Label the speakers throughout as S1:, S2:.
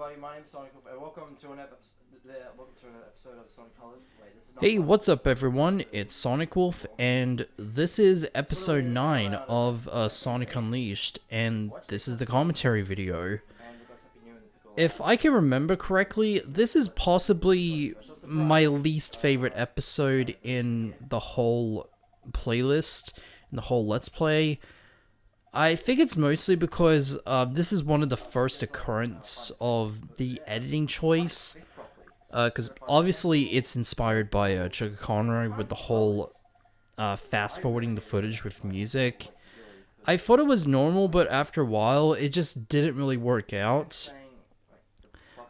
S1: everybody, my name is Sonic, and welcome to an episode of Sonic Colors. Wait, this is not
S2: Hey,
S1: Sonic
S2: what's
S1: Colors.
S2: up everyone? It's Sonic Wolf, and this is episode 9 of Sonic Unleashed, and this is the commentary video.
S1: And we've got something new in the pickle.
S2: If I can remember correctly, this is possibly my least favorite episode in the whole playlist, in the whole Let's Play. I think it's mostly because this is one of the first occurrence of the editing choice. Because obviously it's inspired by Sugar Conroy with the whole fast forwarding the footage with music. I thought it was normal, but after a while it just didn't really work out.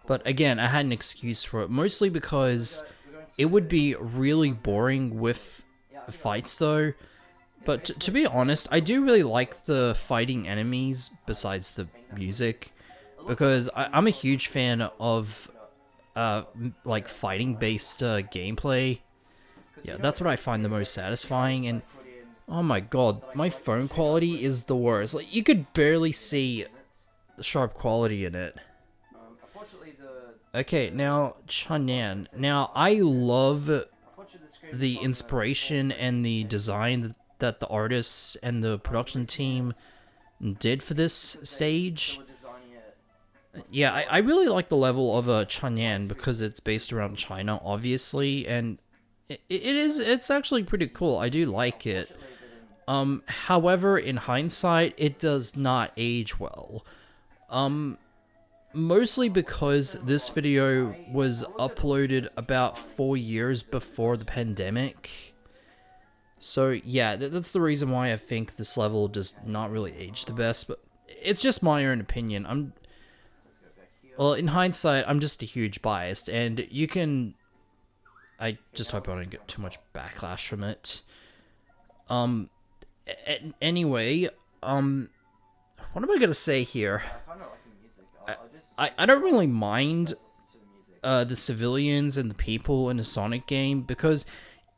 S2: But again, I had an excuse for it, mostly because it would be really boring with fights though. But to be honest, I do really like the fighting enemies besides the music, because I'm a huge fan of like fighting based gameplay. Yeah, that's what I find the most satisfying. And oh my god, my phone quality is the worst. Like, you could barely see the sharp quality in it. Okay, now Chang'an. Now I love the inspiration and the design that the artists and the production team did for this stage. Yeah, I really like the level of Chang'an because it's based around China, obviously, and it's actually pretty cool. I do like it. However, in hindsight, it does not age well. Mostly because this video was uploaded about 4 years before the pandemic. So yeah, that's the reason why I think this level does not really age the best, but it's just my own opinion. Well, in hindsight, I'm just a huge bias, and you can... I just hope I don't get too much backlash from it. Anyway, what am I gonna say here? I don't really mind the civilians and the people in a Sonic game, because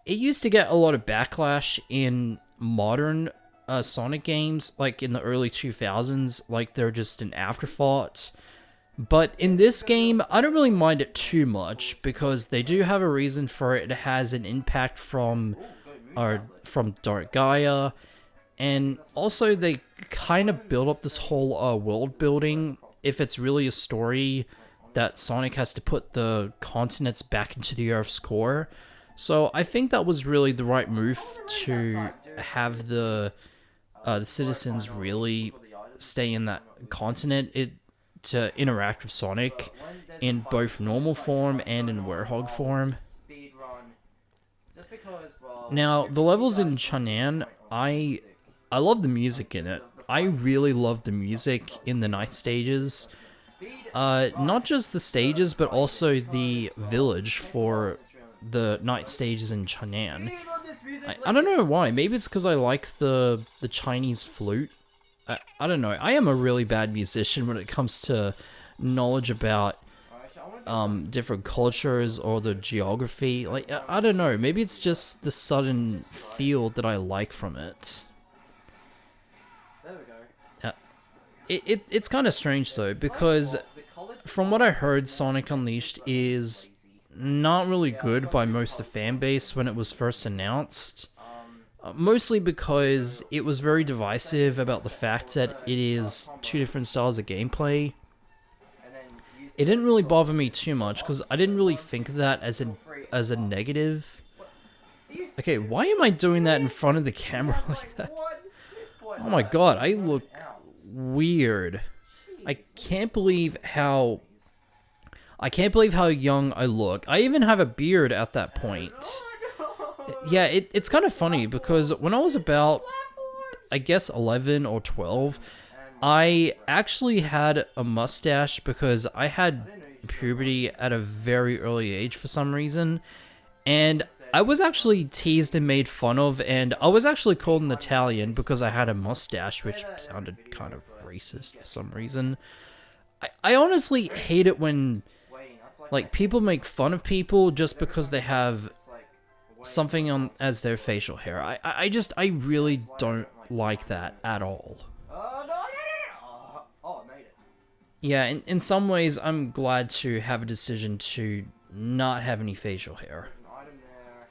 S2: it used to get a lot of backlash in modern Sonic games, like in the early 2000s, like they're just an afterthought. But in this game, I don't really mind it too much, because they do have a reason for it. It has an impact from Dark Gaia, and also they kind of build up this whole world building. If it's really a story that Sonic has to put the continents back into the Earth's core. So I think that was really the right move to have the citizens really stay in that continent. To interact with Sonic in both normal form and in Werehog form. Now, the levels in Chang'an, I love the music in it. I really love the music in the night stages. Not just the stages, but also the village for the night stages in Chang'an. I don't know why. Maybe it's because I like the Chinese flute. I don't know. I am a really bad musician when it comes to knowledge about different cultures or the geography. Like, I don't know. Maybe it's just the sudden feel that I like from it.
S1: There we go.
S2: It's kind of strange though, because from what I heard, Sonic Unleashed is not really good by most of the fan base when it was first announced. Mostly because it was very divisive about the fact that it is two different styles of gameplay. It didn't really bother me too much, because I didn't really think of that as a negative. Okay, why am I doing that in front of the camera like that? Oh my god, I look weird. I can't believe how young I look. I even have a beard at that point. Yeah, it's kind of funny, because when I was about, I guess, 11 or 12, I actually had a mustache because I had puberty at a very early age for some reason, and I was actually teased and made fun of, and I was actually called an Italian because I had a mustache, which sounded kind of racist for some reason. I honestly hate it when, like, people make fun of people just because they have something on as their facial hair. I really don't like that at all.
S1: Oh, I made it.
S2: Yeah, in some ways, I'm glad to have a decision to not have any facial hair.
S1: There's an item there.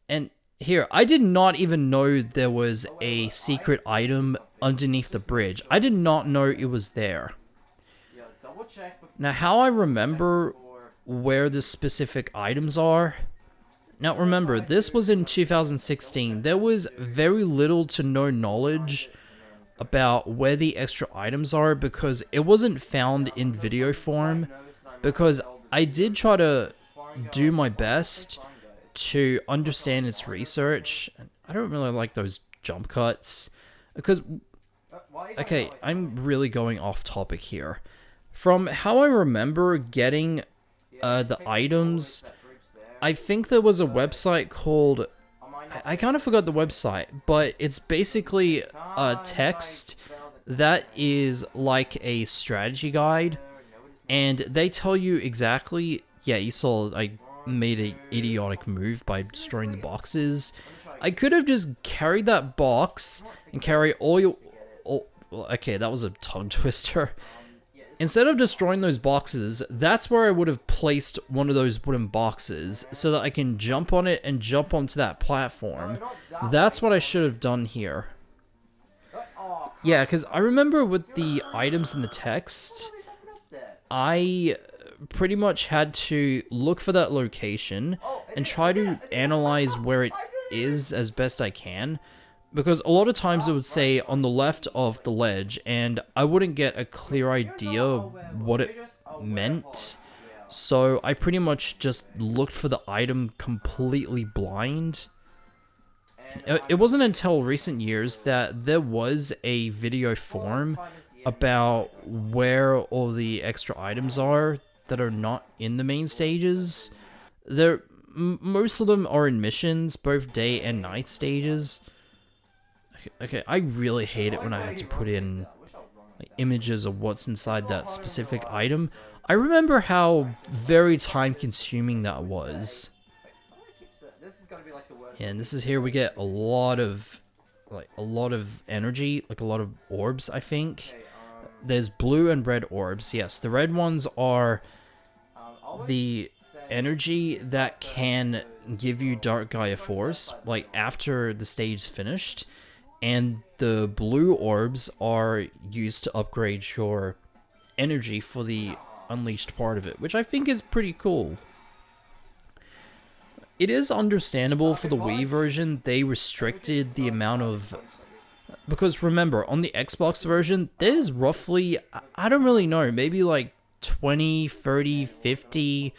S2: And here, I did not even know there was a secret item underneath the bridge. I did not know it was there.
S1: Yeah, double check before.
S2: Now, how I remember where the specific items are. Now, remember, this was in 2016. There was very little to no knowledge about where the extra items are because it wasn't found in video form. Because I did try to do my best to understand its research. I don't really like those jump cuts. Because, okay, I'm really going off topic here. From how I remember getting the items, I think there was a website called... I kind of forgot the website, but it's basically a text that is like a strategy guide, and they tell you exactly... Yeah, you saw I made an idiotic move by destroying the boxes. I could have just carried that box and carry all your... okay, that was a tongue twister. Instead of destroying those boxes, that's where I would have placed one of those wooden boxes so that I can jump on it and jump onto that platform. That's what I should have done here. Yeah, because I remember with the items in the text, I pretty much had to look for that location and try to analyze where it is as best I can. Because a lot of times it would say on the left of the ledge, and I wouldn't get a clear idea of what it meant. So I pretty much just looked for the item completely blind. It wasn't until recent years that there was a video form about where all the extra items are that are not in the main stages. Most of them are in missions, both day and night stages. Okay, I really hate it when I had to put in like, images of what's inside that specific item. I remember how very time-consuming that was. And this is here we get a lot of energy, like a lot of orbs, I think. There's blue and red orbs. Yes, the red ones are the energy that can give you Dark Gaia Force, like after the stage is finished. And the blue orbs are used to upgrade your energy for the unleashed part of it, which I think is pretty cool. It is understandable for the Wii version, they restricted the amount of... Because remember, on the Xbox version, there's roughly, I don't really know, maybe like 20, 30, 50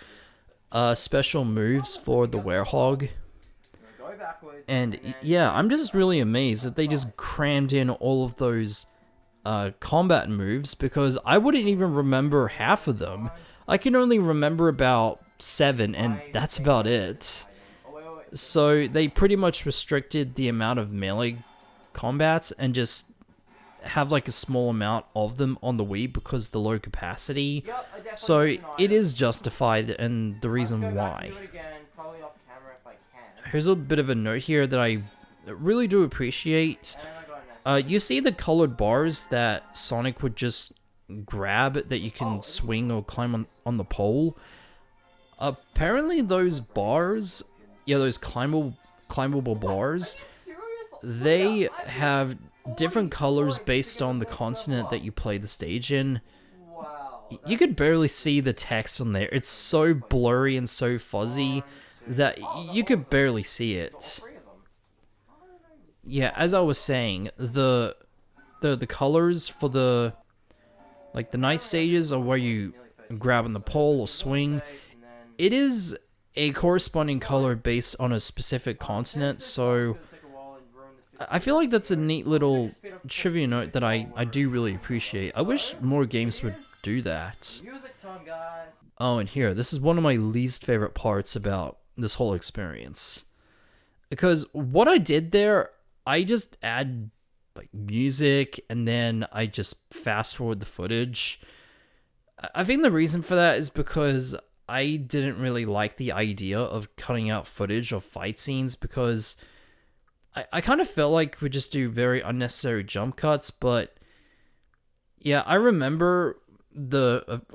S2: special moves for the Werehog. And yeah, I'm just really amazed that they just crammed in all of those combat moves because I wouldn't even remember half of them. I can only remember about 7 and that's about it. So they pretty much restricted the amount of melee combats and just have like a small amount of them on the Wii because the low capacity. So it is justified and the reason why. Here's a bit of a note here that I really do appreciate. You see the colored bars that Sonic would just grab that you can swing or climb on the pole? Apparently those bars, yeah, those climbable bars, they have different colors based on the continent that you play the stage in. You could barely see the text on there. It's so blurry and so fuzzy that you could barely see it. Yeah, as I was saying, the colors for the night stages are where you grab on the pole or swing. It is a corresponding color based on a specific continent, so I feel like that's a neat little trivia note that I do really appreciate. I wish more games would do that. Oh, and here, this is one of my least favorite parts about this whole experience. Because what I did there, I just add like music and then I just fast forward the footage. I think the reason for that is because I didn't really like the idea of cutting out footage of fight scenes because I kind of felt like we just do very unnecessary jump cuts, but Yeah, I remember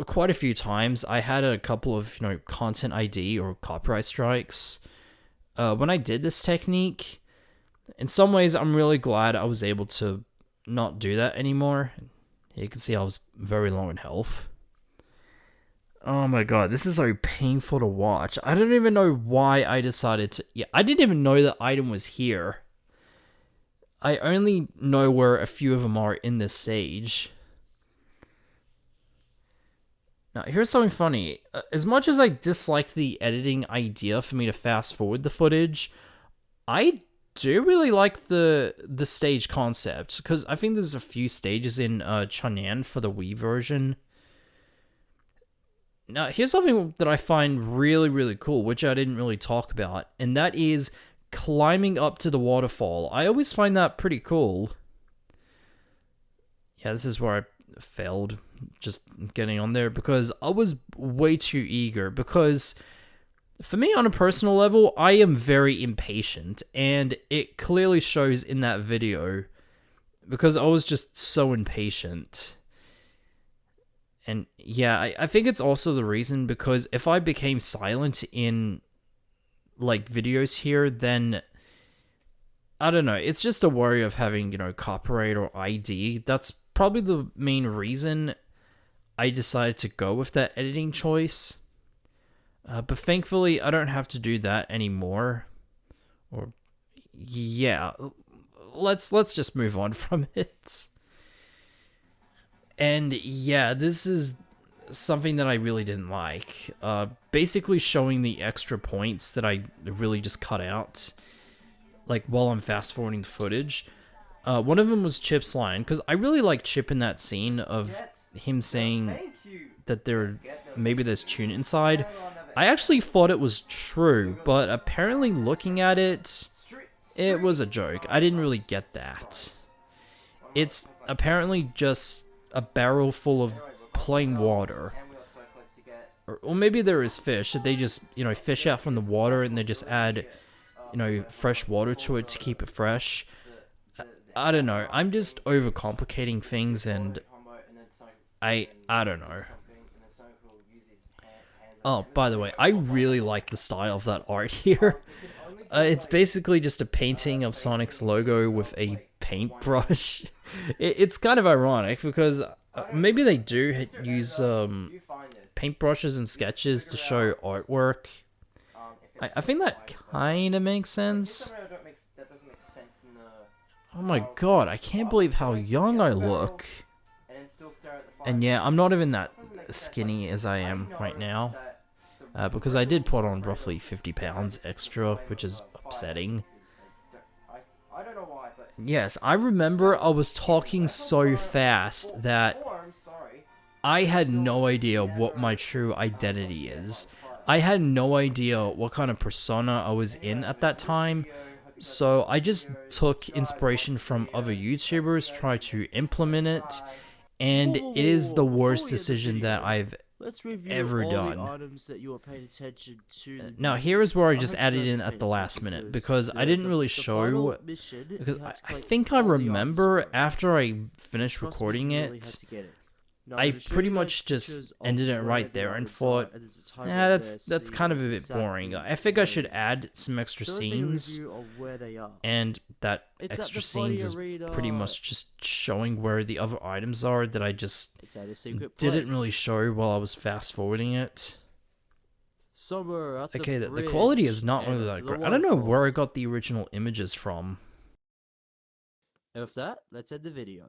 S2: quite a few times I had a couple of, content ID or copyright strikes when I did this technique. In some ways, I'm really glad I was able to not do that anymore. You can see I was very low in health. Oh my god, this is so painful to watch. I don't even know why I decided to... Yeah, I didn't even know the item was here. I only know where a few of them are in this stage. Now, here's something funny. As much as I dislike the editing idea for me to fast forward the footage, I do really like the stage concept, because I think there's a few stages in Chun'an for the Wii version. Now, here's something that I find really, really cool, which I didn't really talk about, and that is climbing up to the waterfall. I always find that pretty cool. Yeah, this is where I failed just getting on there, because I was way too eager, because for me, on a personal level, I am very impatient, and it clearly shows in that video, because I was just so impatient. And yeah, I think it's also the reason, because if I became silent in, like, videos here, then, I don't know, it's just a worry of having, copyright or ID. That's probably the main reason I decided to go with that editing choice. But thankfully, I don't have to do that anymore. Or, yeah, let's just move on from it. And yeah, this is something that I really didn't like. Basically showing the extra points that I really just cut out, like, while I'm fast forwarding the footage. One of them was Chip's line, because I really like Chip in that scene of him saying that maybe there's tune inside. I actually thought it was true, but apparently looking at it, it was a joke. I didn't really get that. It's apparently just a barrel full of plain water. Or maybe there is fish that they just, fish out from the water and they just add, fresh water to it to keep it fresh. I don't know. I'm just overcomplicating things, and I don't know. Oh, by the way, I really like the style of that art here. It's basically just a painting of Sonic's logo with a paintbrush. It's kind of ironic, because maybe they do use paintbrushes and sketches to show artwork. I think that kind of makes sense. Oh my god, I can't believe how young I look. And yeah, I'm not even that skinny as I am right now. Because I did put on roughly 50 pounds extra, which is upsetting. Yes, I remember I was talking so fast that I had no idea what my true identity is. I had no idea what kind of persona I was in at that time. So I just took inspiration from other YouTubers, tried to implement it, and it is the worst decision that I've ever done. Now here is where I just added in at the last minute, because I didn't really show, because I think I remember after I finished recording it, I pretty much just ended it right there and thought, yeah, that's kind of a bit boring. I think I should add some extra scenes, and that extra scenes is pretty much just showing where the other items are that I just didn't really show while I was fast forwarding it. Okay, the quality is not really that great. I don't know where I got the original images from.
S3: And with that, let's end the video.